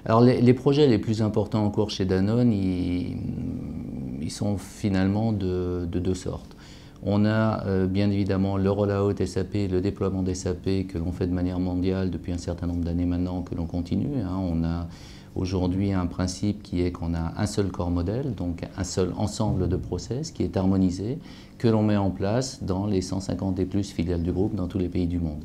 Alors les projets les plus importants en cours chez Danone, ils sont finalement de deux sortes. On a bien évidemment le rollout SAP, le déploiement d'SAP que l'on fait de manière mondiale depuis un certain nombre d'années maintenant, que l'on continue. On a aujourd'hui un principe qui est qu'on a un seul corps modèle, donc un seul ensemble de process qui est harmonisé, que l'on met en place dans les 150 et plus filiales du groupe dans tous les pays du monde.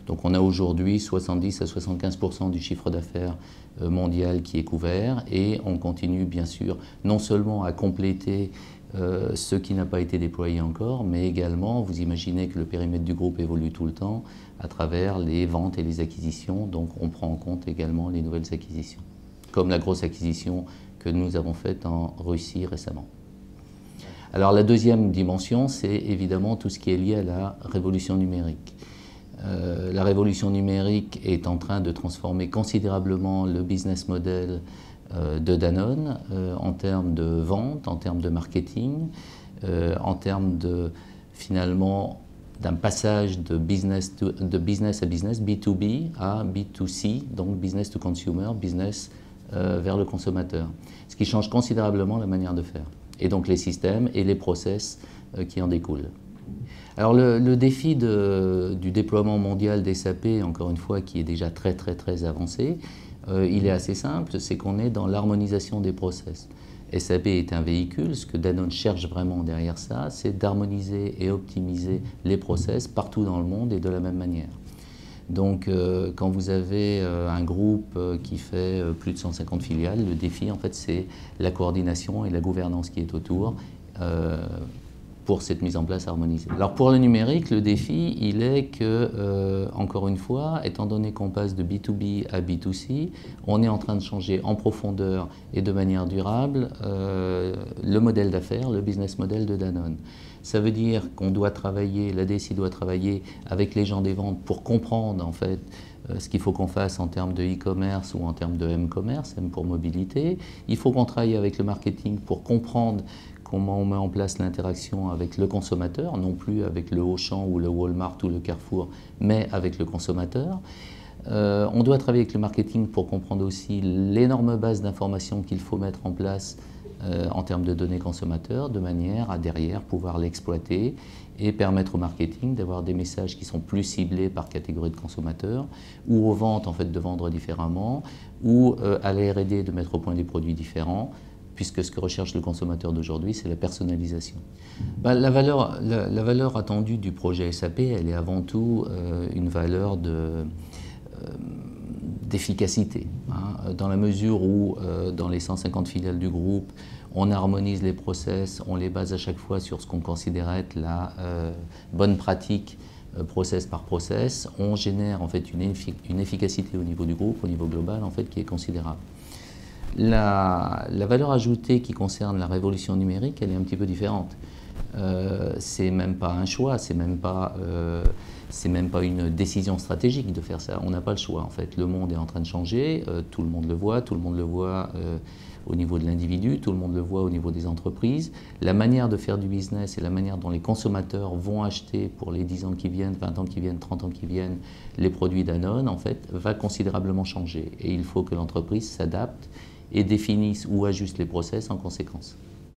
Donc on a aujourd'hui 70 à 75% du chiffre d'affaires mondial qui est couvert et on continue bien sûr non seulement à compléter ce qui n'a pas été déployé encore, mais également, vous imaginez que le périmètre du groupe évolue tout le temps à travers les ventes et les acquisitions, donc on prend en compte également les nouvelles acquisitions, comme la grosse acquisition que nous avons faite en Russie récemment. Alors la deuxième dimension, c'est évidemment tout ce qui est lié à la révolution numérique. La révolution numérique est en train de transformer considérablement le business model de Danone en termes de vente, en termes de marketing, en termes de finalement d'un passage de business à business, B2B à B2C, donc business to consumer, business vers le consommateur. Ce qui change considérablement la manière de faire, et donc les systèmes et les process qui en découlent. Alors le défi du déploiement mondial des SAP, encore une fois, qui est déjà très avancé, il est assez simple, c'est qu'on est dans l'harmonisation des process. SAP est un véhicule, ce que Danone cherche vraiment derrière ça, c'est d'harmoniser et optimiser les process partout dans le monde et de la même manière. Donc quand vous avez un groupe qui fait plus de 150 filiales, le défi en fait c'est la coordination et la gouvernance qui est autour pour cette mise en place harmonisée. Alors pour le numérique, le défi, il est que, encore une fois, étant donné qu'on passe de B2B à B2C, on est en train de changer en profondeur et de manière durable le modèle d'affaires, le business model de Danone. Ça veut dire qu'on doit travailler, la DSI doit travailler avec les gens des ventes pour comprendre en fait ce qu'il faut qu'on fasse en termes de e-commerce ou en termes de M-commerce, M pour mobilité. Il faut qu'on travaille avec le marketing pour comprendre comment on met en place l'interaction avec le consommateur, non plus avec le Auchan ou le Walmart ou le Carrefour, mais avec le consommateur. On doit travailler avec le marketing pour comprendre aussi l'énorme base d'informations qu'il faut mettre en place en termes de données consommateurs, de manière à derrière pouvoir l'exploiter et permettre au marketing d'avoir des messages qui sont plus ciblés par catégorie de consommateurs, ou aux ventes en fait de vendre différemment, ou à la R&D de mettre au point des produits différents, puisque ce que recherche le consommateur d'aujourd'hui, c'est la personnalisation. La valeur attendue du projet SAP, elle est avant tout une valeur d'efficacité, dans la mesure où dans les 150 filiales du groupe, on harmonise les process, on les base à chaque fois sur ce qu'on considère être la bonne pratique process par process, on génère en fait une efficacité au niveau du groupe, au niveau global en fait, qui est considérable. La valeur ajoutée qui concerne la révolution numérique, elle est un petit peu différente. C'est même pas un choix, c'est même pas une décision stratégique de faire ça. On n'a pas le choix en fait. Le monde est en train de changer, tout le monde le voit au niveau de l'individu, tout le monde le voit au niveau des entreprises. La manière de faire du business et la manière dont les consommateurs vont acheter pour les 10 ans qui viennent, 20 ans qui viennent, 30 ans qui viennent, les produits Danone en fait, va considérablement changer. Et il faut que l'entreprise s'adapte et définisse ou ajuste les process en conséquence.